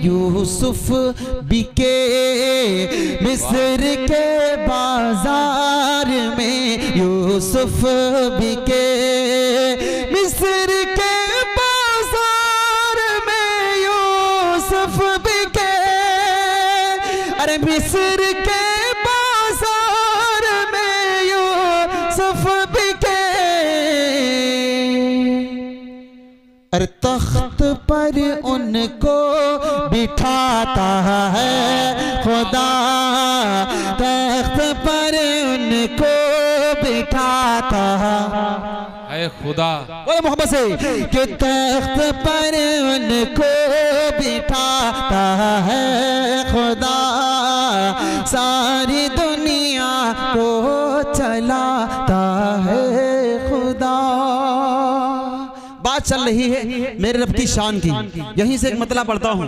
यूसुफ बिके मिस्र के बाजार में, यूसुफ बिके मिस्र के बाजार में, यूसुफ बिके, अरे मिस्र के बाजार में यूसुफ बिके। अरे तख्त पर उनको बिठाता है खुदा, तख्त पर उनको बिठाता है खुदा, बोले मोहब्बत से कि तख्त पर उनको बिठाता है खुदा, सारी दुनिया को चलाता है खुदा। बात चल रही है मेरे रब की शान की, यहीं से एक मतला पढ़ता हूँ।